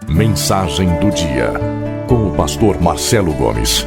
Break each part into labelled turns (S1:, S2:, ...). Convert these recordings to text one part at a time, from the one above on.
S1: Mensagem do dia, com o pastor Marcelo Gomes.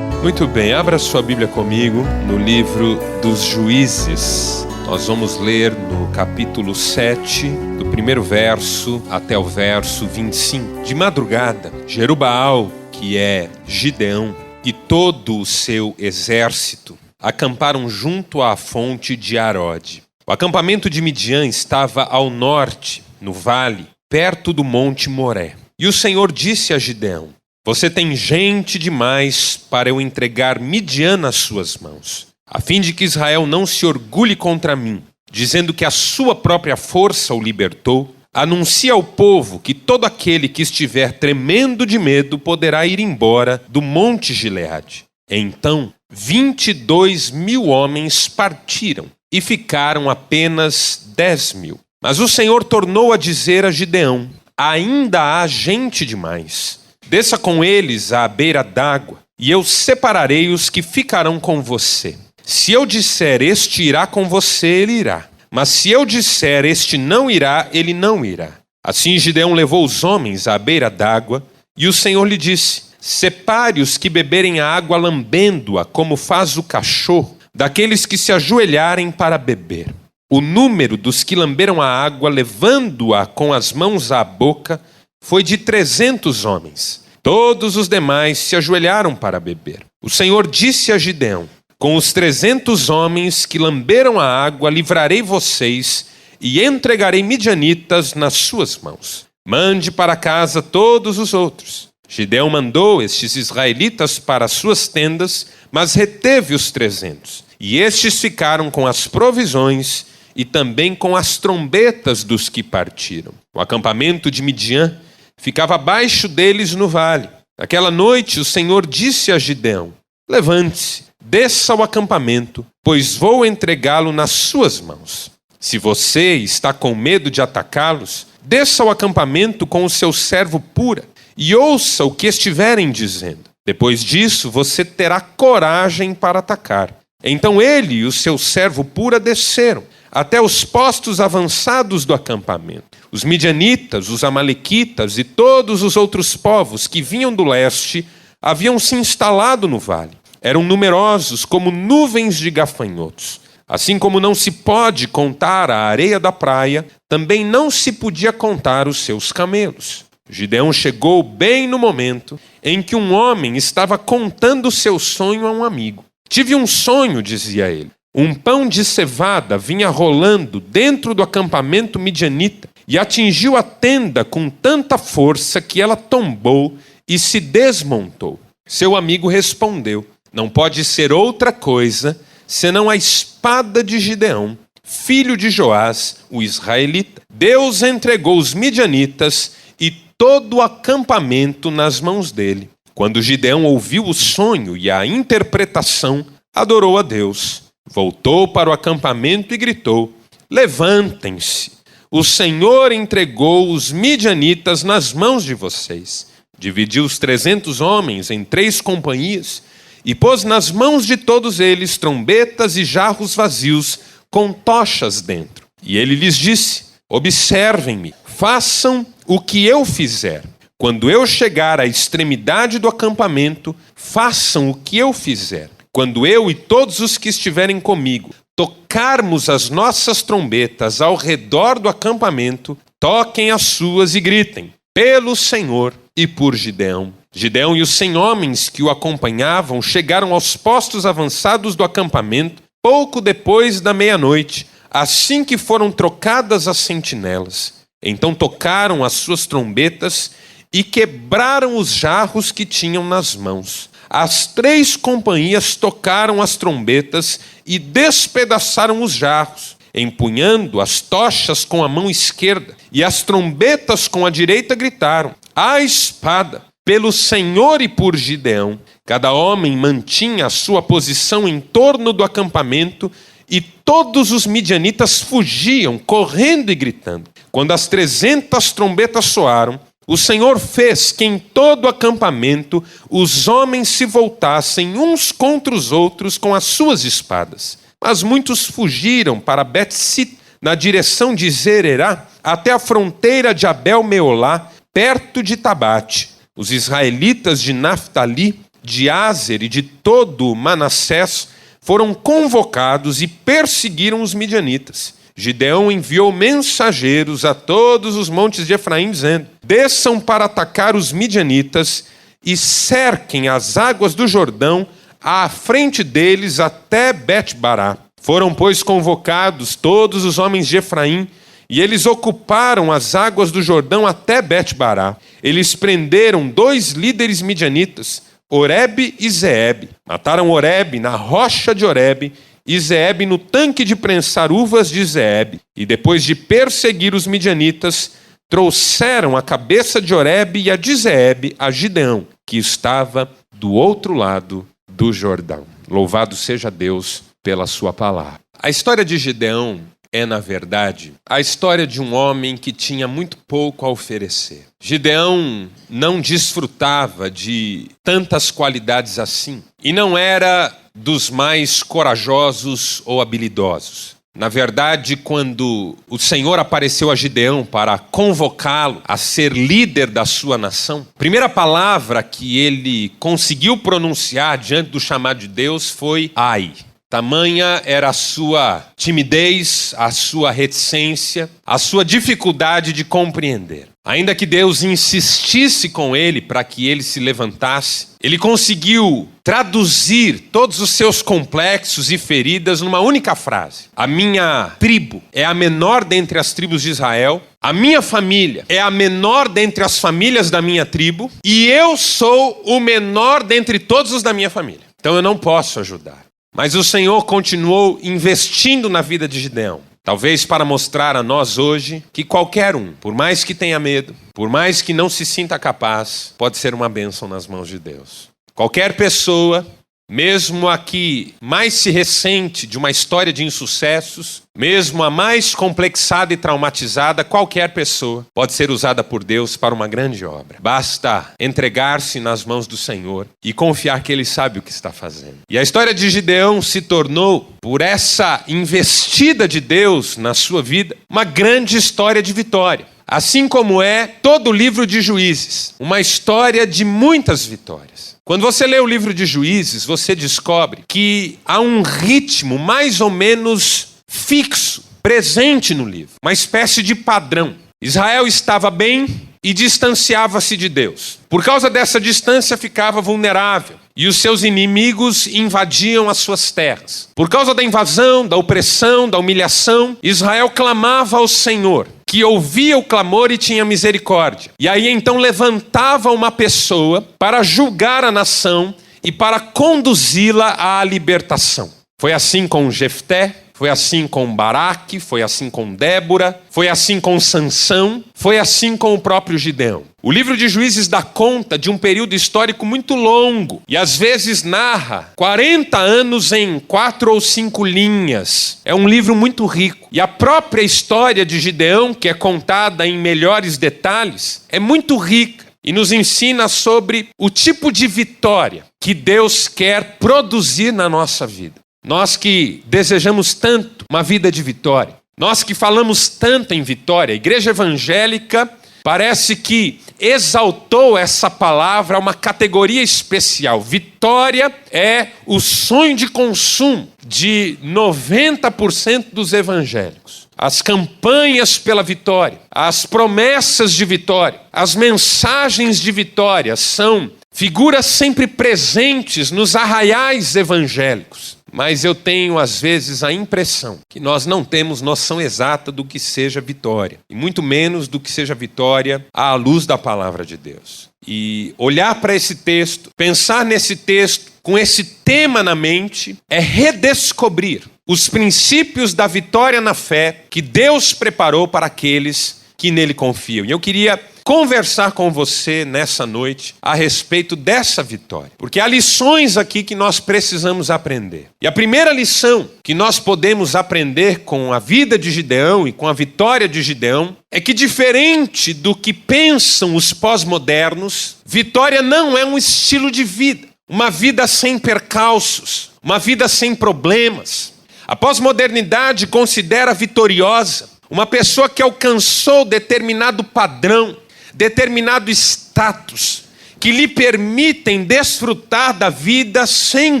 S2: Muito bem, abra sua Bíblia comigo no livro dos Juízes. Nós vamos ler no capítulo 7, do primeiro verso até o verso 25. De madrugada, Jerubaal, que é Gideão, e todo o seu exército acamparam junto à fonte de Arode. O acampamento de Midian estava ao norte, no vale, perto do monte Moré. E o Senhor disse a Gideão: você tem gente demais para eu entregar Midian nas suas mãos, a fim de que Israel não se orgulhe contra mim, dizendo que a sua própria força o libertou. Anuncia ao povo que todo aquele que estiver tremendo de medo poderá ir embora do monte Gileade. Então 22.000 homens partiram e ficaram apenas 10.000. Mas o Senhor tornou a dizer a Gideão: ainda há gente demais. Desça com eles à beira d'água, e eu separarei os que ficarão com você. Se eu disser este irá com você, ele irá. Mas se eu disser este não irá, ele não irá. Assim Gideão levou os homens à beira d'água, e o Senhor lhe disse: separe os que beberem a água lambendo-a, como faz o cachorro, daqueles que se ajoelharem para beber. O número dos que lamberam a água, levando-a com as mãos à boca, foi de 300 homens. Todos os demais se ajoelharam para beber. O Senhor disse a Gideão: com os 300 homens que lamberam a água, livrarei vocês e entregarei midianitas nas suas mãos. Mande para casa todos os outros. Gideão mandou estes israelitas para as suas tendas, mas reteve os 300. E estes ficaram com as provisões e também com as trombetas dos que partiram. O acampamento de Midian ficava abaixo deles no vale. Naquela noite o Senhor disse a Gideão: levante-se, desça ao acampamento, pois vou entregá-lo nas suas mãos. Se você está com medo de atacá-los, desça ao acampamento com o seu servo Pura e ouça o que estiverem dizendo. Depois disso você terá coragem para atacar. Então ele e o seu servo Pura desceram até os postos avançados do acampamento. Os midianitas, os amalequitas e todos os outros povos que vinham do leste haviam se instalado no vale. Eram numerosos como nuvens de gafanhotos. Assim como não se pode contar a areia da praia, também não se podia contar os seus camelos. Gideão chegou bem no momento em que um homem estava contando seu sonho a um amigo. Tive um sonho, dizia ele. Um pão de cevada vinha rolando dentro do acampamento midianita e atingiu a tenda com tanta força que ela tombou e se desmontou. Seu amigo respondeu: não pode ser outra coisa senão a espada de Gideão, filho de Joás, o israelita. Deus entregou os midianitas e todo o acampamento nas mãos dele. Quando Gideão ouviu o sonho e a interpretação, adorou a Deus. Voltou para o acampamento e gritou: levantem-se, o Senhor entregou os midianitas nas mãos de vocês. Dividiu os 300 homens em 3 companhias e pôs nas mãos de todos eles trombetas e jarros vazios com tochas dentro. E ele lhes disse: observem-me, façam o que eu fizer. Quando eu chegar à extremidade do acampamento, façam o que eu fizer. Quando eu e todos os que estiverem comigo tocarmos as nossas trombetas ao redor do acampamento, toquem as suas e gritem: pelo Senhor e por Gideão. Gideão e os 100 homens que o acompanhavam chegaram aos postos avançados do acampamento pouco depois da meia-noite, assim que foram trocadas as sentinelas. Então tocaram as suas trombetas e quebraram os jarros que tinham nas mãos. As 3 companhias tocaram as trombetas e despedaçaram os jarros, empunhando as tochas com a mão esquerda, e as trombetas com a direita gritaram: a espada, pelo Senhor e por Gideão. Cada homem mantinha a sua posição em torno do acampamento, e todos os midianitas fugiam, correndo e gritando. Quando as 300 trombetas soaram, o Senhor fez que em todo o acampamento os homens se voltassem uns contra os outros com as suas espadas. Mas muitos fugiram para Bet-sit, na direção de Zererá, até a fronteira de Abel-Meolá, perto de Tabate. Os israelitas de Naftali, de Aser e de todo Manassés foram convocados e perseguiram os midianitas. Gideão enviou mensageiros a todos os montes de Efraim, dizendo: desçam para atacar os midianitas e cerquem as águas do Jordão à frente deles até Bet-Bará. Foram, pois, convocados todos os homens de Efraim, e eles ocuparam as águas do Jordão até Bet-Bará. Eles prenderam 2 líderes midianitas, Oreb e Zeeb. Mataram Oreb na rocha de Oreb e Zeeb no tanque de prensar uvas de Zeeb. E depois de perseguir os midianitas, trouxeram a cabeça de Oreb e a de Zeeb a Gideão, que estava do outro lado do Jordão. Louvado seja Deus pela sua palavra. A história de Gideão é, na verdade, a história de um homem que tinha muito pouco a oferecer. Gideão não desfrutava de tantas qualidades assim e não era dos mais corajosos ou habilidosos. Na verdade, quando o Senhor apareceu a Gideão para convocá-lo a ser líder da sua nação, a primeira palavra que ele conseguiu pronunciar diante do chamado de Deus foi ai. Tamanha era a sua timidez, a sua reticência, a sua dificuldade de compreender. Ainda que Deus insistisse com ele para que ele se levantasse, ele conseguiu traduzir todos os seus complexos e feridas numa única frase. A minha tribo é a menor dentre as tribos de Israel, a minha família é a menor dentre as famílias da minha tribo, e eu sou o menor dentre todos os da minha família. Então eu não posso ajudar. Mas o Senhor continuou investindo na vida de Gideão. Talvez para mostrar a nós hoje que qualquer um, por mais que tenha medo, por mais que não se sinta capaz, pode ser uma bênção nas mãos de Deus. Qualquer pessoa, mesmo a que mais se ressente de uma história de insucessos, mesmo a mais complexada e traumatizada, qualquer pessoa pode ser usada por Deus para uma grande obra. Basta entregar-se nas mãos do Senhor e confiar que Ele sabe o que está fazendo. E a história de Gideão se tornou, por essa investida de Deus na sua vida, uma grande história de vitória. Assim como é todo o livro de Juízes, uma história de muitas vitórias. Quando você lê o livro de Juízes, você descobre que há um ritmo mais ou menos fixo, presente no livro. Uma espécie de padrão. Israel estava bem e distanciava-se de Deus. Por causa dessa distância, ficava vulnerável. E os seus inimigos invadiam as suas terras. Por causa da invasão, da opressão, da humilhação, Israel clamava ao Senhor, que ouvia o clamor e tinha misericórdia. E aí então levantava uma pessoa para julgar a nação e para conduzi-la à libertação. Foi assim com Jefté, foi assim com Baraque, foi assim com Débora, foi assim com Sansão, foi assim com o próprio Gideão. O livro de Juízes dá conta de um período histórico muito longo e às vezes narra 40 anos em 4 ou 5 linhas. É um livro muito rico. E a própria história de Gideão, que é contada em melhores detalhes, é muito rica e nos ensina sobre o tipo de vitória que Deus quer produzir na nossa vida. Nós que desejamos tanto uma vida de vitória, nós que falamos tanto em vitória, a igreja evangélica parece que exaltou essa palavra a uma categoria especial. Vitória é o sonho de consumo de 90% dos evangélicos. As campanhas pela vitória, as promessas de vitória, as mensagens de vitória são figuras sempre presentes nos arraiais evangélicos. Mas eu tenho, às vezes, a impressão que nós não temos noção exata do que seja vitória. E muito menos do que seja vitória à luz da palavra de Deus. E olhar para esse texto, pensar nesse texto com esse tema na mente, é redescobrir os princípios da vitória na fé que Deus preparou para aqueles que nele confiam. E eu queria conversar com você nessa noite a respeito dessa vitória. Porque há lições aqui que nós precisamos aprender. E a primeira lição que nós podemos aprender com a vida de Gideão e com a vitória de Gideão é que, diferente do que pensam os pós-modernos, vitória não é um estilo de vida. Uma vida sem percalços, uma vida sem problemas. A pós-modernidade considera vitoriosa uma pessoa que alcançou determinado padrão, determinado status, que lhe permitem desfrutar da vida sem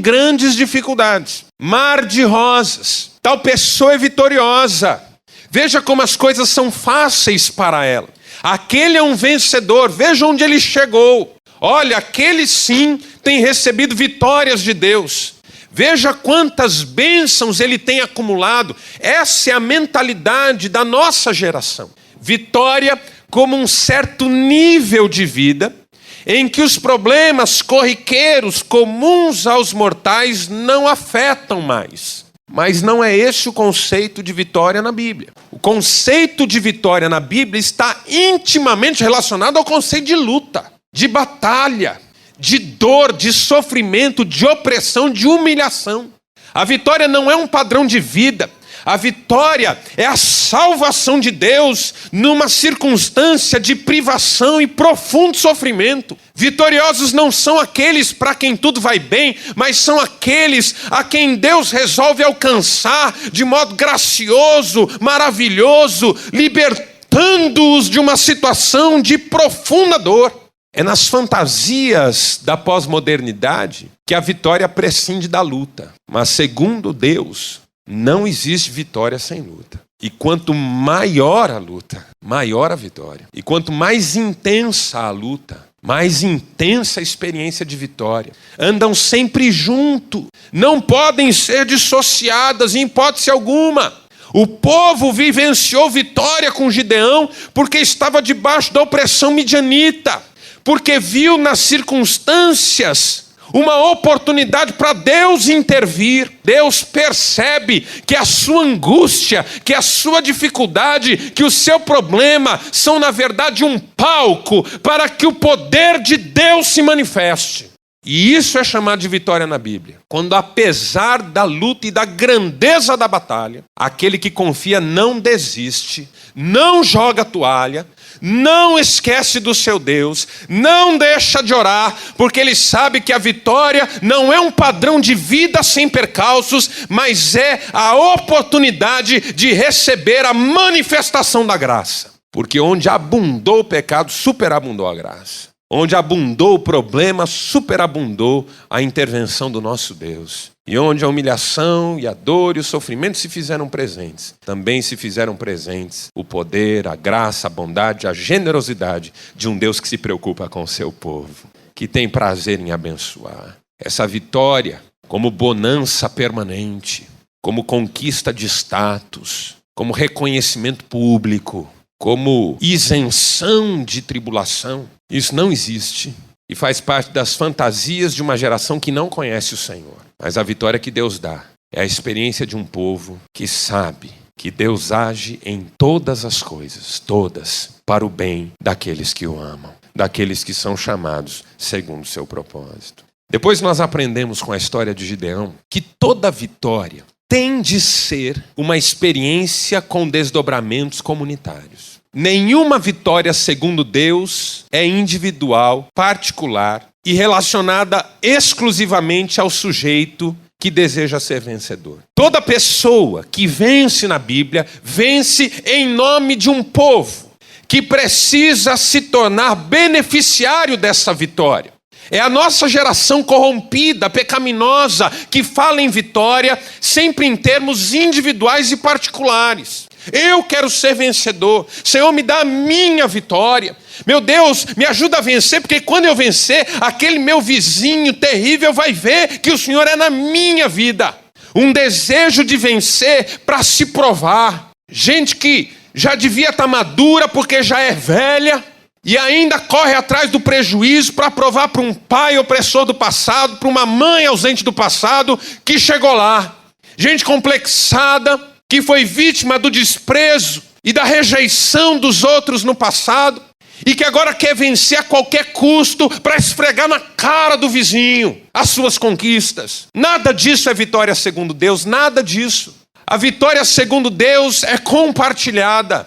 S2: grandes dificuldades. Mar de rosas. Tal pessoa é vitoriosa. Veja como as coisas são fáceis para ela. Aquele é um vencedor. Veja onde ele chegou. Olha, aquele sim tem recebido vitórias de Deus. Veja quantas bênçãos ele tem acumulado. Essa é a mentalidade da nossa geração. Vitória como um certo nível de vida em que os problemas corriqueiros comuns aos mortais não afetam mais. Mas não é esse o conceito de vitória na Bíblia. O conceito de vitória na Bíblia está intimamente relacionado ao conceito de luta, de batalha, de dor, de sofrimento, de opressão, de humilhação. A vitória não é um padrão de vida. A vitória é a salvação de Deus numa circunstância de privação e profundo sofrimento. Vitoriosos não são aqueles para quem tudo vai bem, mas são aqueles a quem Deus resolve alcançar de modo gracioso, maravilhoso, libertando-os de uma situação de profunda dor. É nas fantasias da pós-modernidade que a vitória prescinde da luta. Mas segundo Deus, não existe vitória sem luta. E quanto maior a luta, maior a vitória. E quanto mais intensa a luta, mais intensa a experiência de vitória. Andam sempre junto. Não podem ser dissociadas em hipótese alguma. O povo vivenciou vitória com Gideão porque estava debaixo da opressão midianita. Porque viu nas circunstâncias uma oportunidade para Deus intervir. Deus percebe que a sua angústia, que a sua dificuldade, que o seu problema são na verdade um palco para que o poder de Deus se manifeste. E isso é chamado de vitória na Bíblia. Quando apesar da luta e da grandeza da batalha, aquele que confia não desiste, não joga a toalha, não esquece do seu Deus, não deixa de orar, porque ele sabe que a vitória não é um padrão de vida sem percalços, mas é a oportunidade de receber a manifestação da graça. Porque onde abundou o pecado, superabundou a graça. Onde abundou o problema, superabundou a intervenção do nosso Deus. E onde a humilhação e a dor e o sofrimento se fizeram presentes, também se fizeram presentes o poder, a graça, a bondade, a generosidade de um Deus que se preocupa com o seu povo, que tem prazer em abençoar. Essa vitória, como bonança permanente, como conquista de status, como reconhecimento público, como isenção de tribulação, isso não existe e faz parte das fantasias de uma geração que não conhece o Senhor. Mas a vitória que Deus dá é a experiência de um povo que sabe que Deus age em todas as coisas, todas, para o bem daqueles que o amam, daqueles que são chamados segundo o seu propósito. Depois nós aprendemos com a história de Gideão que toda vitória tem de ser uma experiência com desdobramentos comunitários. Nenhuma vitória, segundo Deus, é individual, particular e relacionada exclusivamente ao sujeito que deseja ser vencedor. Toda pessoa que vence na Bíblia, vence em nome de um povo que precisa se tornar beneficiário dessa vitória. É a nossa geração corrompida, pecaminosa, que fala em vitória sempre em termos individuais e particulares. Eu quero ser vencedor. Senhor, me dá a minha vitória. Meu Deus, me ajuda a vencer, porque quando eu vencer, aquele meu vizinho terrível vai ver que o Senhor é na minha vida. Um desejo de vencer para se provar. Gente que já devia estar madura porque já é velha e ainda corre atrás do prejuízo para provar para um pai opressor do passado, para uma mãe ausente do passado que chegou lá. Gente complexada, que foi vítima do desprezo e da rejeição dos outros no passado e que agora quer vencer a qualquer custo para esfregar na cara do vizinho as suas conquistas. Nada disso é vitória segundo Deus, nada disso. A vitória segundo Deus é compartilhada.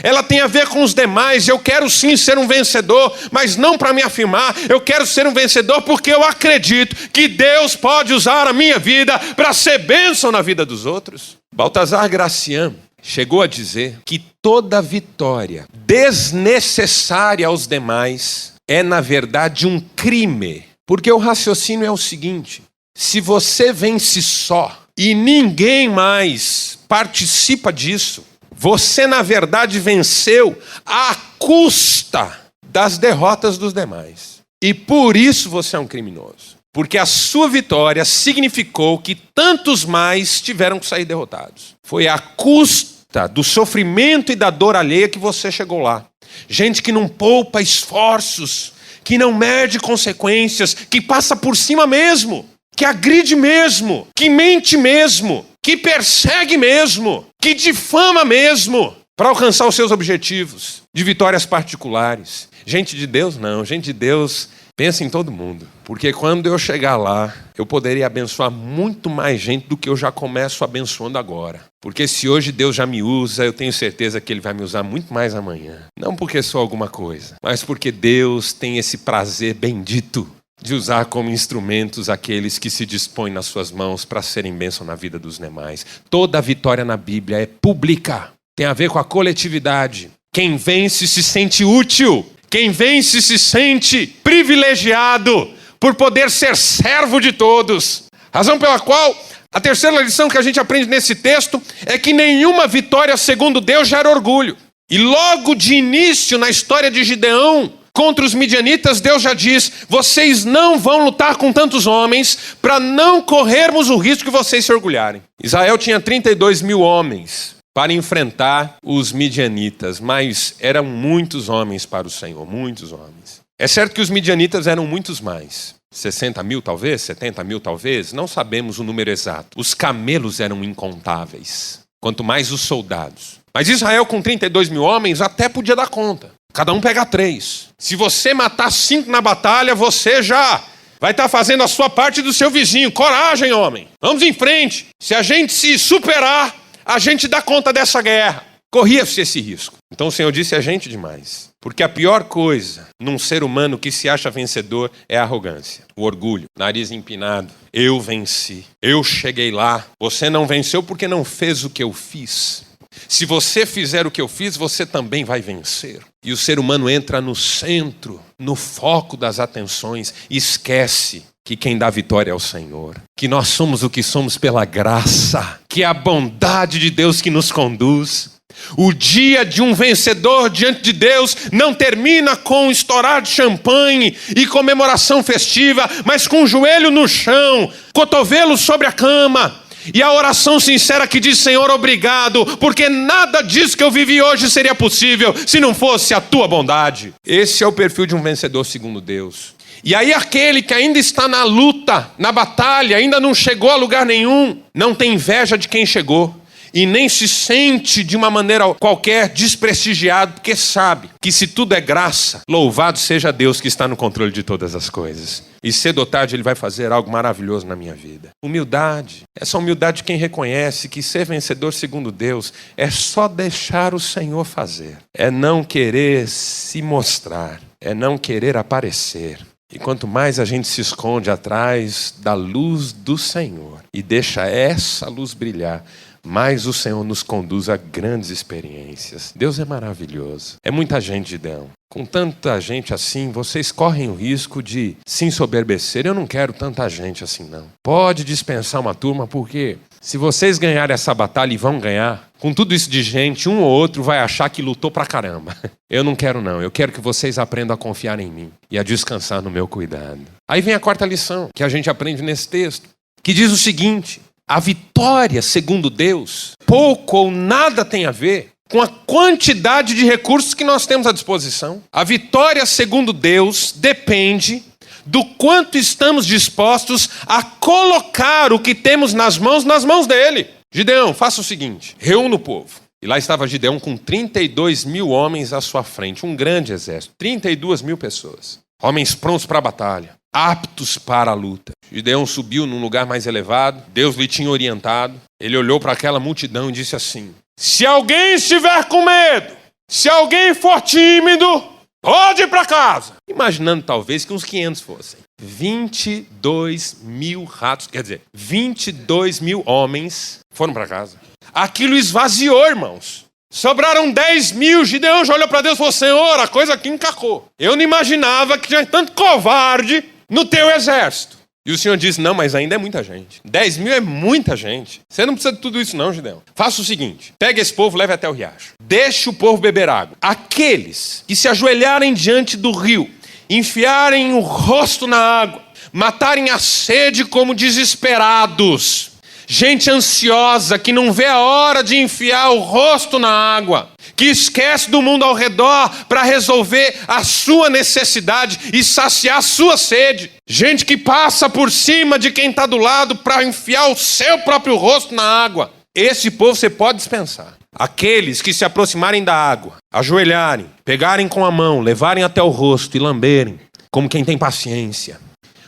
S2: Ela tem a ver com os demais. Eu quero sim ser um vencedor, mas não para me afirmar. Eu quero ser um vencedor porque eu acredito que Deus pode usar a minha vida para ser bênção na vida dos outros. Baltazar Gracian chegou a dizer que toda vitória desnecessária aos demais é, na verdade, um crime. Porque o raciocínio é o seguinte: se você vence só e ninguém mais participa disso, você, na verdade, venceu à custa das derrotas dos demais. E por isso você é um criminoso. Porque a sua vitória significou que tantos mais tiveram que sair derrotados. Foi à custa do sofrimento e da dor alheia que você chegou lá. Gente que não poupa esforços, que não mede consequências, que passa por cima mesmo, que agride mesmo, que mente mesmo, que persegue mesmo, que difama mesmo, para alcançar os seus objetivos de vitórias particulares. Gente de Deus não, gente de Deus pensa em todo mundo. Porque quando eu chegar lá, eu poderia abençoar muito mais gente do que eu já começo abençoando agora. Porque se hoje Deus já me usa, eu tenho certeza que Ele vai me usar muito mais amanhã. Não porque sou alguma coisa, mas porque Deus tem esse prazer bendito de usar como instrumentos aqueles que se dispõem nas suas mãos para serem bênção na vida dos demais. Toda vitória na Bíblia é pública, tem a ver com a coletividade. Quem vence se sente útil, quem vence se sente privilegiado por poder ser servo de todos. Razão pela qual a terceira lição que a gente aprende nesse texto é que nenhuma vitória segundo Deus gera orgulho. E logo de início na história de Gideão, contra os midianitas, Deus já diz: vocês não vão lutar com tantos homens para não corrermos o risco de vocês se orgulharem. Israel tinha 32 mil homens para enfrentar os midianitas, mas eram muitos homens para o Senhor, muitos homens. É certo que os midianitas eram muitos mais. 60 mil talvez, 70 mil talvez, não sabemos o número exato. Os camelos eram incontáveis, quanto mais os soldados. Mas Israel com 32 mil homens até podia dar conta. Cada um pega 3. Se você matar 5 na batalha, você já vai estar fazendo a sua parte do seu vizinho. Coragem, homem. Vamos em frente. Se a gente se superar, a gente dá conta dessa guerra. Corria-se esse risco. Então o Senhor disse a gente demais. Porque a pior coisa num ser humano que se acha vencedor é a arrogância, o orgulho, nariz empinado. Eu venci, eu cheguei lá. Você não venceu porque não fez o que eu fiz. Se você fizer o que eu fiz, você também vai vencer. E o ser humano entra no centro, no foco das atenções, e esquece que quem dá vitória é o Senhor. Que nós somos o que somos pela graça, que é a bondade de Deus que nos conduz. O dia de um vencedor diante de Deus não termina com estourar de champanhe e comemoração festiva, mas com o joelho no chão, cotovelo sobre a cama, e a oração sincera que diz: Senhor, obrigado, porque nada disso que eu vivi hoje seria possível se não fosse a tua bondade. Esse é o perfil de um vencedor segundo Deus. E aí aquele que ainda está na luta, na batalha, ainda não chegou a lugar nenhum, não tem inveja de quem chegou. E nem se sente de uma maneira qualquer desprestigiado, porque sabe que se tudo é graça, louvado seja Deus que está no controle de todas as coisas. E cedo ou tarde Ele vai fazer algo maravilhoso na minha vida. Humildade, essa humildade de quem reconhece que ser vencedor segundo Deus é só deixar o Senhor fazer. É não querer se mostrar, é não querer aparecer. E quanto mais a gente se esconde atrás da luz do Senhor e deixa essa luz brilhar, mais o Senhor nos conduz a grandes experiências. Deus é maravilhoso. É muita gente, Gideão. Com tanta gente assim, vocês correm o risco de se ensoberbecer. Eu não quero tanta gente assim, não. Pode dispensar uma turma, porque se vocês ganharem essa batalha e vão ganhar, com tudo isso de gente, um ou outro vai achar que lutou pra caramba. Eu não quero, não. Eu quero que vocês aprendam a confiar em mim e a descansar no meu cuidado. Aí vem a quarta lição que a gente aprende nesse texto, que diz o seguinte: a vitória, segundo Deus, pouco ou nada tem a ver com a quantidade de recursos que nós temos à disposição. A vitória, segundo Deus, depende do quanto estamos dispostos a colocar o que temos nas mãos dele. Gideão, faça o seguinte: reúna o povo. E lá estava Gideão com 32 mil homens à sua frente, um grande exército, 32 mil pessoas. Homens prontos para a batalha, aptos para a luta. Gideão subiu num lugar mais elevado, Deus lhe tinha orientado. Ele olhou para aquela multidão e disse assim: se alguém estiver com medo, Se alguém for tímido, pode ir para casa. Imaginando talvez que uns 500 fossem. 22 mil ratos, quer dizer, 22 mil homens foram para casa. Aquilo esvaziou, irmãos. Sobraram 10 mil. Gideão já olhou para Deus e falou: Senhor, a coisa aqui encacou. Eu não imaginava que tinha tanto covarde no teu exército. E o Senhor disse: não, mas ainda é muita gente. 10 mil é muita gente. Você não precisa de tudo isso não, Gideão. Faça o seguinte: pega esse povo, leve até o riacho. Deixe o povo beber água. Aqueles que se ajoelharem diante do rio, enfiarem o rosto na água, matarem a sede como desesperados, gente ansiosa que não vê a hora de enfiar o rosto na água, que esquece do mundo ao redor para resolver a sua necessidade e saciar a sua sede. Gente que passa por cima de quem está do lado para enfiar o seu próprio rosto na água. Esse povo você pode dispensar. Aqueles que se aproximarem da água, ajoelharem, pegarem com a mão, levarem até o rosto e lamberem, como quem tem paciência,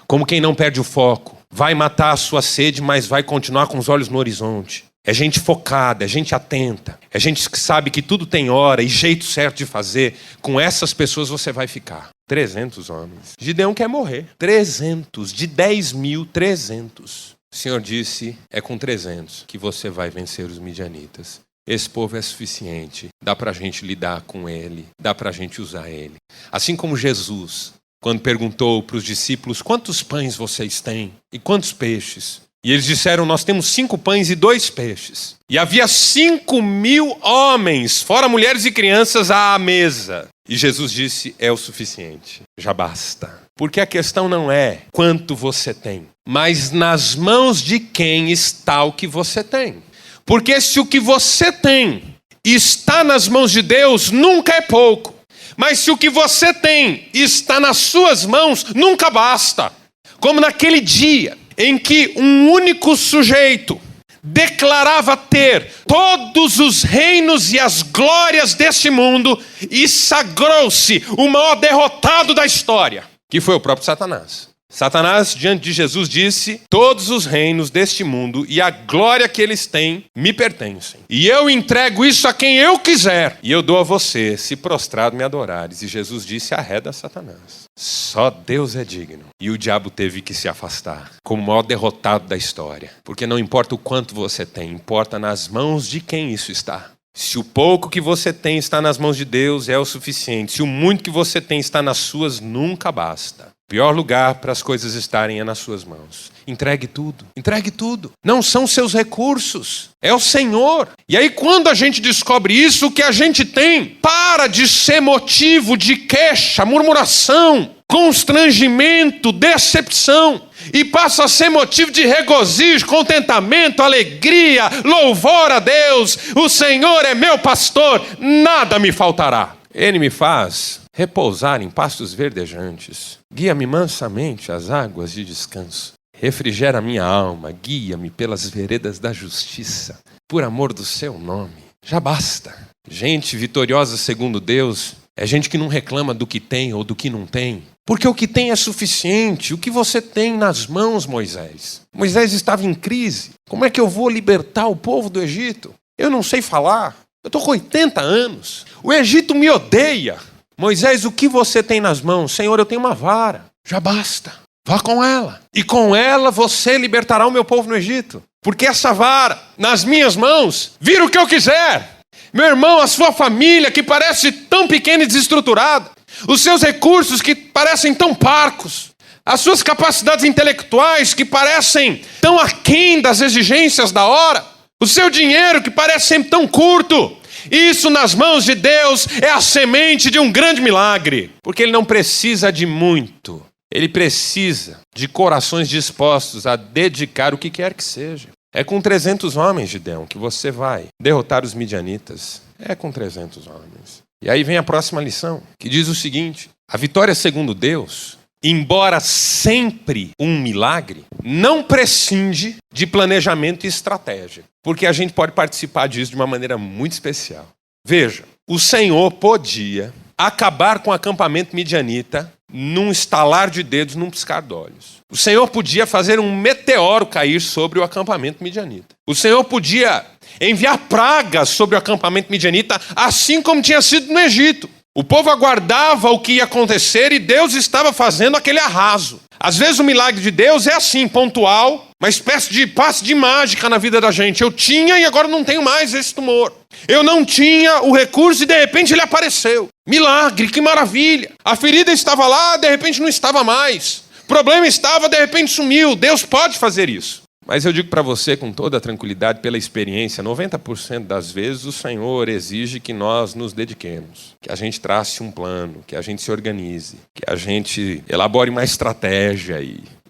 S2: como quem não perde o foco, vai matar a sua sede, mas vai continuar com os olhos no horizonte. É gente focada, é gente atenta, é gente que sabe que tudo tem hora e jeito certo de fazer. Com essas pessoas você vai ficar. 300 homens. Gideão quer morrer. 300, de 10 mil, 300. O Senhor disse: é com 300 que você vai vencer os midianitas. Esse povo é suficiente. Dá pra gente lidar com ele, dá pra gente usar ele. Assim como Jesus, quando perguntou para os discípulos: quantos pães vocês têm e quantos peixes? E eles disseram: nós temos 5 pães e 2 peixes. E havia 5 mil homens, fora mulheres e crianças, à mesa. E Jesus disse: é o suficiente, já basta. Porque a questão não é quanto você tem, mas nas mãos de quem está o que você tem. Porque se o que você tem está nas mãos de Deus, nunca é pouco. Mas se o que você tem está nas suas mãos, nunca basta. Como naquele dia em que um único sujeito declarava ter todos os reinos e as glórias deste mundo e sagrou-se o maior derrotado da história, que foi o próprio Satanás. Satanás, diante de Jesus, disse: todos os reinos deste mundo e a glória que eles têm me pertencem. E eu entrego isso a quem eu quiser. E eu dou a você, se prostrado me adorares. E Jesus disse: arreda Satanás. Só Deus é digno. E o diabo teve que se afastar, como o maior derrotado da história. Porque não importa o quanto você tem, importa nas mãos de quem isso está. Se o pouco que você tem está nas mãos de Deus, é o suficiente. Se o muito que você tem está nas suas, nunca basta. O pior lugar para as coisas estarem é nas suas mãos. Entregue tudo. Entregue tudo. Não são seus recursos. É o Senhor. E aí quando a gente descobre isso, o que a gente tem para de ser motivo de queixa, murmuração, constrangimento, decepção. E passa a ser motivo de regozijo, contentamento, alegria, louvor a Deus. O Senhor é meu pastor, nada me faltará. Ele me faz repousar em pastos verdejantes. Guia-me mansamente às águas de descanso. Refrigera minha alma, guia-me pelas veredas da justiça, por amor do seu nome. Já basta. Gente vitoriosa segundo Deus é gente que não reclama do que tem ou do que não tem. Porque o que tem é suficiente. O que você tem nas mãos, Moisés? Moisés estava em crise. Como é que eu vou libertar o povo do Egito? Eu não sei falar. Eu estou com 80 anos. O Egito me odeia. Moisés, o que você tem nas mãos? Senhor, eu tenho uma vara. Já basta. Vá com ela. E com ela você libertará o meu povo no Egito. Porque essa vara, nas minhas mãos, vira o que eu quiser. Meu irmão, a sua família que parece tão pequena e desestruturada, os seus recursos que parecem tão parcos, as suas capacidades intelectuais que parecem tão aquém das exigências da hora, o seu dinheiro que parece sempre tão curto, isso nas mãos de Deus é a semente de um grande milagre. Porque Ele não precisa de muito, Ele precisa de corações dispostos a dedicar o que quer que seja. É com 300 homens, Gideão, que você vai derrotar os midianitas. É com 300 homens. E aí vem a próxima lição, que diz o seguinte: a vitória segundo Deus, embora sempre um milagre, não prescinde de planejamento e estratégia. Porque a gente pode participar disso de uma maneira muito especial. Veja, o Senhor podia acabar com o acampamento midianita num estalar de dedos, num piscar de olhos. O Senhor podia fazer um meteoro cair sobre o acampamento midianita. O Senhor podia enviar pragas sobre o acampamento midianita, assim como tinha sido no Egito. O povo aguardava o que ia acontecer e Deus estava fazendo aquele arraso. Às vezes o milagre de Deus é assim, pontual, uma espécie de passe de mágica na vida da gente. Eu tinha e agora não tenho mais esse tumor. Eu não tinha o recurso e de repente ele apareceu. Milagre, que maravilha. A ferida estava lá, de repente não estava mais. O problema estava, de repente sumiu. Deus pode fazer isso. Mas eu digo para você com toda a tranquilidade, pela experiência, 90% das vezes o Senhor exige que nós nos dediquemos, que a gente trace um plano, que a gente se organize, que a gente elabore uma estratégia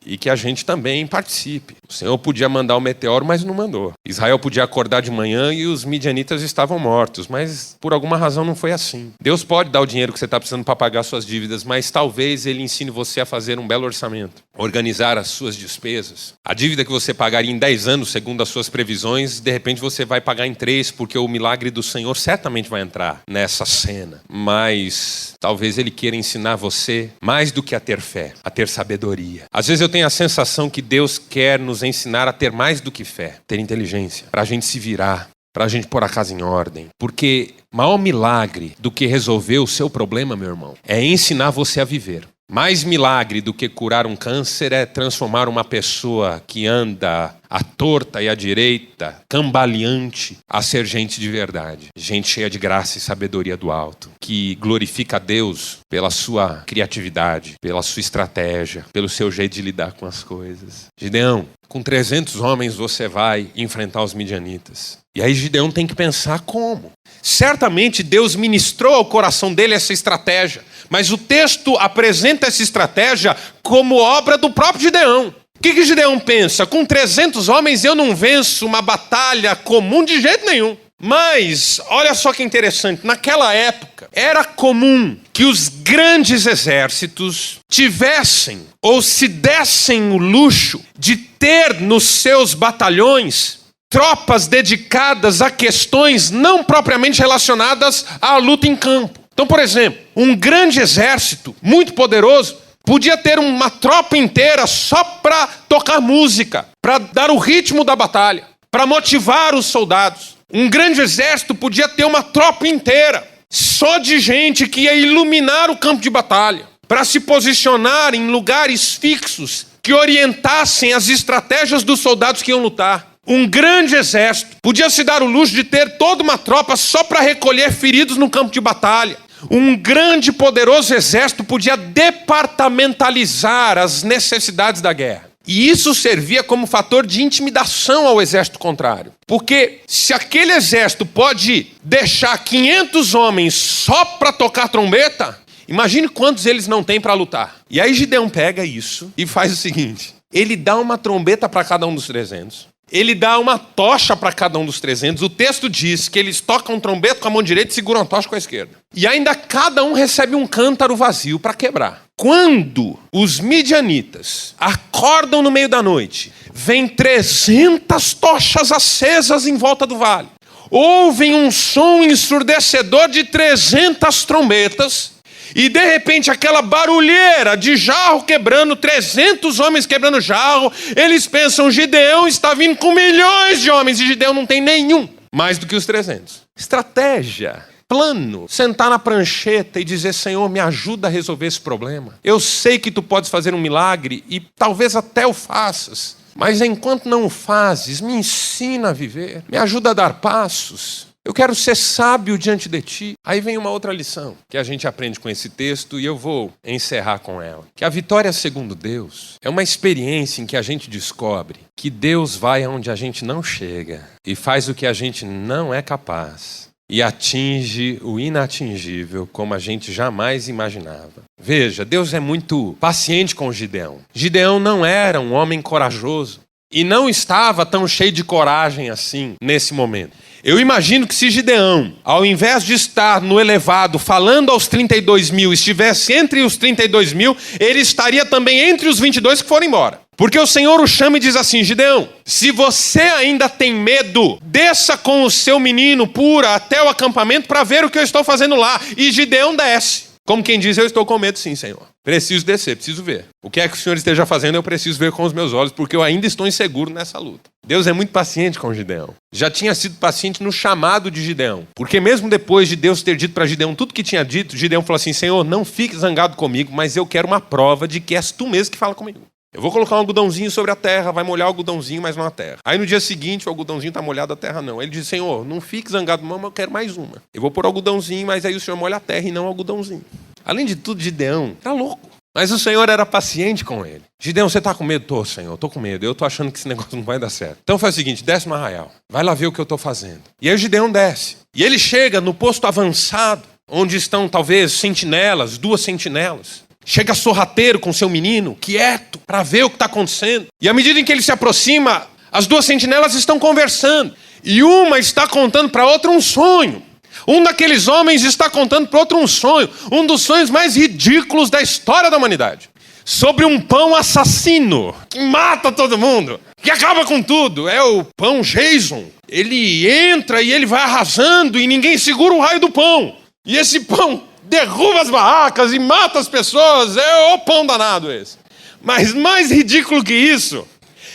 S2: e que a gente também participe. O Senhor podia mandar o meteoro, mas não mandou. Israel podia acordar de manhã e os midianitas estavam mortos, mas por alguma razão não foi assim. Deus pode dar o dinheiro que você está precisando para pagar suas dívidas, mas talvez Ele ensine você a fazer um belo orçamento, organizar as suas despesas. A dívida que você pagaria em 10 anos, segundo as suas previsões, de repente você vai pagar em 3, porque o milagre do Senhor certamente vai entrar nessa cena. Mas talvez Ele queira ensinar você mais do que a ter fé, a ter sabedoria. Às vezes eu tenho a sensação que Deus quer nos ensinar a ter mais do que fé, ter inteligência, para a gente se virar, para a gente pôr a casa em ordem. Porque maior milagre do que resolver o seu problema, meu irmão, é ensinar você a viver. Mais milagre do que curar um câncer é transformar uma pessoa que anda à torta e à direita, cambaleante, a ser gente de verdade. Gente cheia de graça e sabedoria do alto, que glorifica a Deus pela sua criatividade, pela sua estratégia, pelo seu jeito de lidar com as coisas. Gideão, com 300 homens você vai enfrentar os midianitas. E aí Gideão tem que pensar como. Certamente Deus ministrou ao coração dele essa estratégia, mas o texto apresenta essa estratégia como obra do próprio Gideão. O que Gideão pensa? Com 300 homens eu não venço uma batalha comum de jeito nenhum. Mas, olha só que interessante, naquela época era comum que os grandes exércitos tivessem ou se dessem o luxo de ter nos seus batalhões tropas dedicadas a questões não propriamente relacionadas à luta em campo. Então, por exemplo, um grande exército muito poderoso podia ter uma tropa inteira só para tocar música, para dar o ritmo da batalha, para motivar os soldados. Um grande exército podia ter uma tropa inteira só de gente que ia iluminar o campo de batalha, para se posicionar em lugares fixos que orientassem as estratégias dos soldados que iam lutar. Um grande exército podia se dar o luxo de ter toda uma tropa só para recolher feridos no campo de batalha. Um grande, poderoso exército podia departamentalizar as necessidades da guerra. E isso servia como fator de intimidação ao exército contrário. Porque se aquele exército pode deixar 500 homens só para tocar trombeta, imagine quantos eles não têm para lutar. E aí Gideão pega isso e faz o seguinte: ele dá uma trombeta para cada um dos 300. Ele dá uma tocha para cada um dos 300. O texto diz que eles tocam trombeta com a mão direita e seguram a tocha com a esquerda. E ainda cada um recebe um cântaro vazio para quebrar. Quando os midianitas acordam no meio da noite, vem 300 tochas acesas em volta do vale. Ouvem um som ensurdecedor de 300 trombetas. E de repente aquela barulheira de jarro quebrando, 300 homens quebrando jarro, eles pensam, Gideão está vindo com milhões de homens, e Gideão não tem nenhum, mais do que os 300. Estratégia, plano, sentar na prancheta e dizer, Senhor, me ajuda a resolver esse problema. Eu sei que tu podes fazer um milagre e talvez até o faças, mas enquanto não o fazes, me ensina a viver, me ajuda a dar passos. Eu quero ser sábio diante de ti. Aí vem uma outra lição que a gente aprende com esse texto e eu vou encerrar com ela. Que a vitória segundo Deus é uma experiência em que a gente descobre que Deus vai aonde a gente não chega e faz o que a gente não é capaz e atinge o inatingível como a gente jamais imaginava. Veja, Deus é muito paciente com Gideão. Gideão não era um homem corajoso e não estava tão cheio de coragem assim nesse momento. Eu imagino que se Gideão, ao invés de estar no elevado falando aos 32 mil, estivesse entre os 32 mil, ele estaria também entre os 22 que foram embora. Porque o Senhor o chama e diz assim, Gideão, se você ainda tem medo, desça com o seu menino pura até o acampamento para ver o que eu estou fazendo lá. E Gideão desce. Como quem diz, eu estou com medo sim, Senhor. Preciso descer, preciso ver. O que é que o Senhor esteja fazendo, eu preciso ver com os meus olhos, porque eu ainda estou inseguro nessa luta. Deus é muito paciente com Gideão. Já tinha sido paciente no chamado de Gideão. Porque mesmo depois de Deus ter dito para Gideão tudo que tinha dito, Gideão falou assim, Senhor, não fique zangado comigo, mas eu quero uma prova de que és tu mesmo que fala comigo. Eu vou colocar um algodãozinho sobre a terra, vai molhar o algodãozinho, mas não a terra. Aí no dia seguinte o algodãozinho está molhado, a terra não. Aí ele diz, Senhor, não fique zangado, não, mas eu quero mais uma. Eu vou pôr algodãozinho, mas aí o Senhor molha a terra e não o algodãozinho. Além de tudo, Gideão tá louco. Mas o Senhor era paciente com ele. Gideão, você tá com medo? Tô, Senhor, tô com medo. Eu tô achando que esse negócio não vai dar certo. Então faz o seguinte, desce no arraial. Vai lá ver o que eu tô fazendo. E aí o Gideão desce. E ele chega no posto avançado, onde estão talvez sentinelas, 2 sentinelas. Chega sorrateiro com seu menino, quieto, para ver o que está acontecendo. E à medida em que ele se aproxima, as 2 sentinelas estão conversando. E uma está contando para outra um sonho. Um daqueles homens está contando para outro um sonho. Um dos sonhos mais ridículos da história da humanidade. Sobre um pão assassino, que mata todo mundo, que acaba com tudo. É o pão Jason. Ele entra e ele vai arrasando e ninguém segura o raio do pão. E esse pão derruba as barracas e mata as pessoas. É o pão danado esse. Mas mais ridículo que isso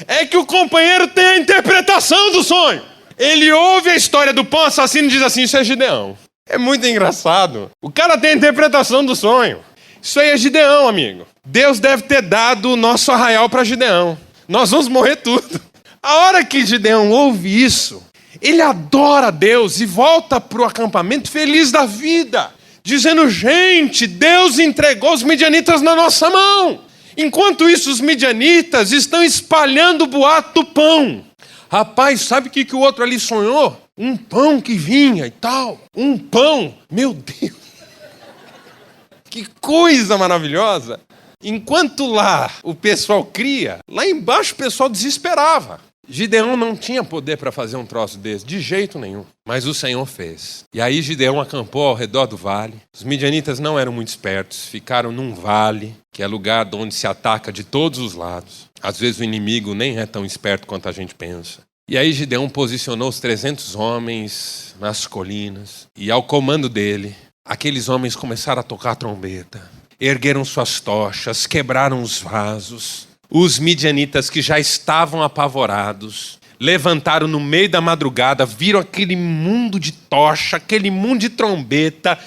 S2: é que o companheiro tem a interpretação do sonho. Ele ouve a história do pão assassino e diz assim, isso é Gideão. É muito engraçado. O cara tem a interpretação do sonho. Isso aí é Gideão, amigo. Deus deve ter dado o nosso arraial para Gideão. Nós vamos morrer tudo. A hora que Gideão ouve isso, ele adora Deus e volta para o acampamento feliz da vida. Dizendo, gente, Deus entregou os midianitas na nossa mão. Enquanto isso, os midianitas estão espalhando o boato do pão. Rapaz, sabe o que o outro ali sonhou? Um pão que vinha e tal. Um pão. Meu Deus. Que coisa maravilhosa. Enquanto lá o pessoal cria, lá embaixo o pessoal desesperava. Gideão não tinha poder para fazer um troço desse, de jeito nenhum. Mas o Senhor fez. E aí Gideão acampou ao redor do vale. Os midianitas não eram muito espertos, ficaram num vale, que é lugar onde se ataca de todos os lados. Às vezes o inimigo nem é tão esperto quanto a gente pensa. E aí Gideão posicionou os 300 homens nas colinas. E ao comando dele, aqueles homens começaram a tocar trombeta. Ergueram suas tochas, quebraram os vasos. Os midianitas, que já estavam apavorados, levantaram no meio da madrugada, viram aquele mundo de tocha, aquele mundo de trombeta.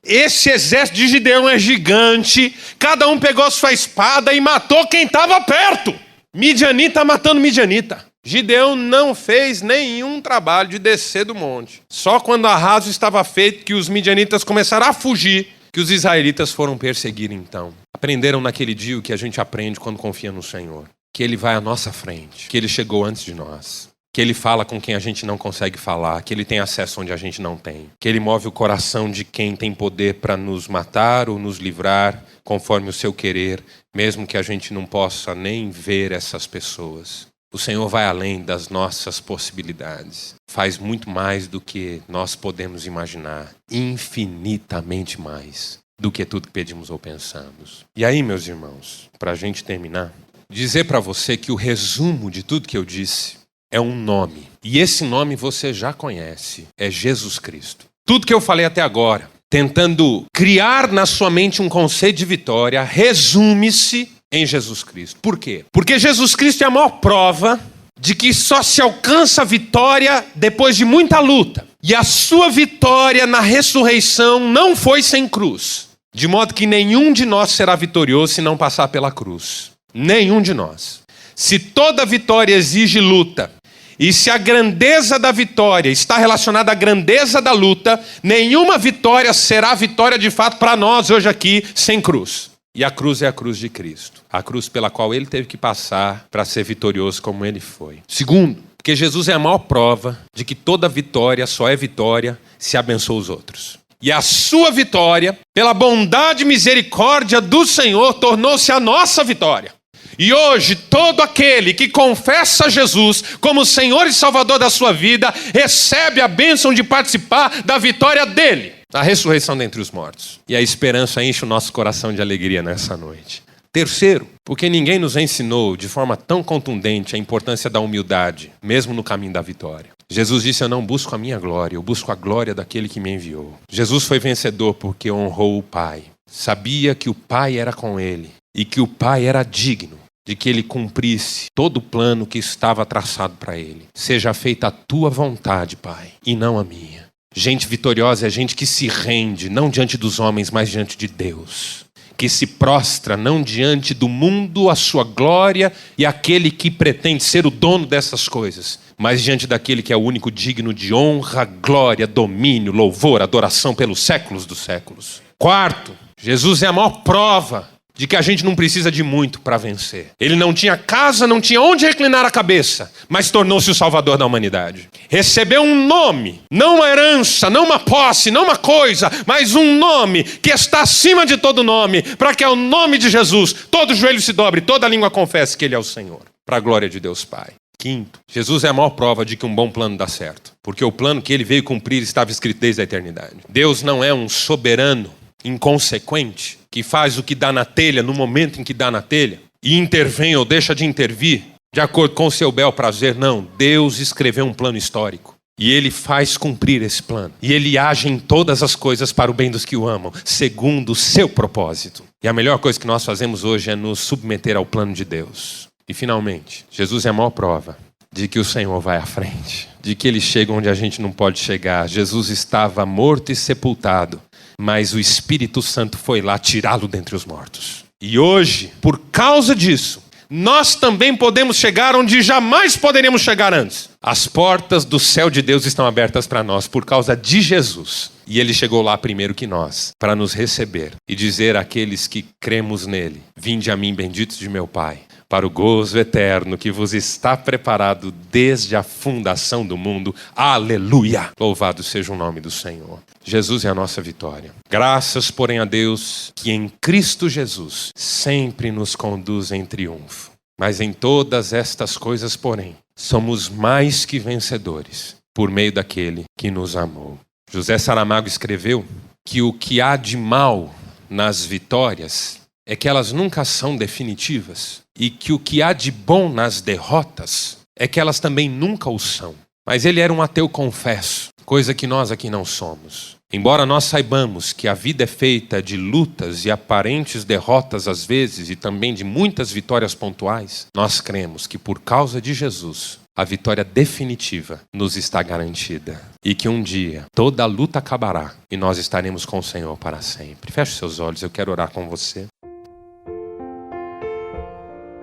S2: Esse exército de Gideão é gigante. Cada um pegou sua espada e matou quem estava perto. Midianita matando midianita. Gideão não fez nenhum trabalho de descer do monte. Só quando o arraso estava feito que os midianitas começaram a fugir, que os israelitas foram perseguir então. Aprenderam naquele dia o que a gente aprende quando confia no Senhor. Que Ele vai à nossa frente, que Ele chegou antes de nós. Que Ele fala com quem a gente não consegue falar, que Ele tem acesso onde a gente não tem. Que Ele move o coração de quem tem poder para nos matar ou nos livrar, conforme o seu querer, mesmo que a gente não possa nem ver essas pessoas. O Senhor vai além das nossas possibilidades. Faz muito mais do que nós podemos imaginar. Infinitamente mais do que tudo que pedimos ou pensamos. E aí, meus irmãos, para a gente terminar, dizer para você que o resumo de tudo que eu disse é um nome. E esse nome você já conhece. É Jesus Cristo. Tudo que eu falei até agora, tentando criar na sua mente um conceito de vitória, resume-se em Jesus Cristo. Por quê? Porque Jesus Cristo é a maior prova de que só se alcança a vitória depois de muita luta. E a sua vitória na ressurreição não foi sem cruz. De modo que nenhum de nós será vitorioso se não passar pela cruz. Nenhum de nós. Se toda vitória exige luta, e se a grandeza da vitória está relacionada à grandeza da luta, nenhuma vitória será vitória de fato para nós hoje aqui sem cruz. E a cruz é a cruz de Cristo. A cruz pela qual Ele teve que passar para ser vitorioso como Ele foi. Segundo, porque Jesus é a maior prova de que toda vitória só é vitória se abençoa os outros. E a sua vitória, pela bondade e misericórdia do Senhor, tornou-se a nossa vitória. E hoje, todo aquele que confessa Jesus como Senhor e Salvador da sua vida, recebe a bênção de participar da vitória dele. A ressurreição dentre os mortos. E a esperança enche o nosso coração de alegria nessa noite. Terceiro, porque ninguém nos ensinou de forma tão contundente a importância da humildade, mesmo no caminho da vitória. Jesus disse: eu não busco a minha glória, eu busco a glória daquele que me enviou. Jesus foi vencedor porque honrou o Pai. Sabia que o Pai era com ele e que o Pai era digno de que ele cumprisse todo o plano que estava traçado para ele. Seja feita a tua vontade, Pai, e não a minha. Gente vitoriosa é gente que se rende, não diante dos homens, mas diante de Deus. Que se prostra, não diante do mundo, a sua glória e aquele que pretende ser o dono dessas coisas, mas diante daquele que é o único digno de honra, glória, domínio, louvor, adoração pelos séculos dos séculos. Quarto, Jesus é a maior prova de que a gente não precisa de muito para vencer. Ele não tinha casa, não tinha onde reclinar a cabeça, mas tornou-se o Salvador da humanidade. Recebeu um nome, não uma herança, não uma posse, não uma coisa, mas um nome que está acima de todo nome, para que ao nome de Jesus todo joelho se dobre, toda língua confesse que Ele é o Senhor, para a glória de Deus Pai. Quinto, Jesus é a maior prova de que um bom plano dá certo, porque o plano que Ele veio cumprir estava escrito desde a eternidade. Deus não é um soberano inconsequente, que faz o que dá na telha no momento em que dá na telha e intervém ou deixa de intervir de acordo com o seu bel prazer. Não, Deus escreveu um plano histórico e Ele faz cumprir esse plano. E Ele age em todas as coisas para o bem dos que o amam, segundo o seu propósito. E a melhor coisa que nós fazemos hoje é nos submeter ao plano de Deus. E finalmente, Jesus é a maior prova de que o Senhor vai à frente, de que Ele chega onde a gente não pode chegar. Jesus estava morto e sepultado, mas o Espírito Santo foi lá tirá-lo dentre os mortos. E hoje, por causa disso, nós também podemos chegar onde jamais poderíamos chegar antes. As portas do céu de Deus estão abertas para nós por causa de Jesus. E Ele chegou lá primeiro que nós, para nos receber e dizer àqueles que cremos nele: vinde a mim, benditos de meu Pai, para o gozo eterno que vos está preparado desde a fundação do mundo. Aleluia! Louvado seja o nome do Senhor. Jesus é a nossa vitória. Graças, porém, a Deus que em Cristo Jesus sempre nos conduz em triunfo. Mas em todas estas coisas, porém, somos mais que vencedores por meio daquele que nos amou. José Saramago escreveu que o que há de mal nas vitórias é que elas nunca são definitivas, e que o que há de bom nas derrotas é que elas também nunca o são. Mas ele era um ateu confesso, coisa que nós aqui não somos. Embora nós saibamos que a vida é feita de lutas e aparentes derrotas às vezes, e também de muitas vitórias pontuais, nós cremos que por causa de Jesus, a vitória definitiva nos está garantida. E que um dia toda a luta acabará e nós estaremos com o Senhor para sempre. Feche seus olhos, eu quero orar com você.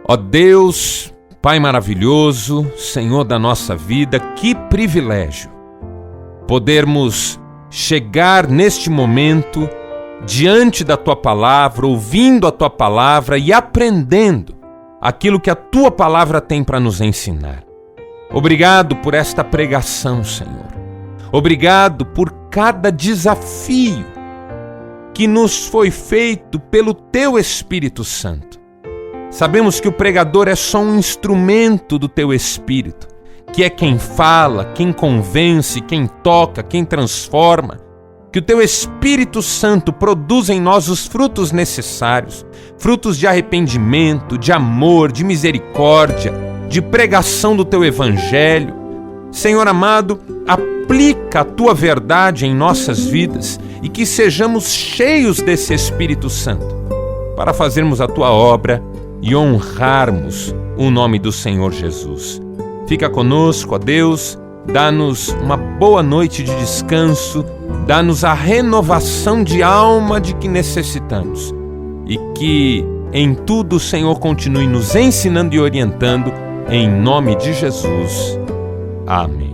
S2: Ó Deus, Pai maravilhoso, Senhor da nossa vida, que privilégio podermos chegar neste momento diante da Tua Palavra, ouvindo a Tua Palavra e aprendendo aquilo que a Tua Palavra tem para nos ensinar. Obrigado por esta pregação, Senhor. Obrigado por cada desafio que nos foi feito pelo Teu Espírito Santo. Sabemos que o pregador é só um instrumento do Teu Espírito, que é quem fala, quem convence, quem toca, quem transforma. Que o Teu Espírito Santo produz em nós os frutos necessários, frutos de arrependimento, de amor, de misericórdia, de pregação do Teu Evangelho. Senhor amado, aplica a Tua verdade em nossas vidas e que sejamos cheios desse Espírito Santo para fazermos a Tua obra e honrarmos o nome do Senhor Jesus. Fica conosco, ó Deus, dá-nos uma boa noite de descanso, dá-nos a renovação de alma de que necessitamos e que em tudo o Senhor continue nos ensinando e orientando, em nome de Jesus. Amém.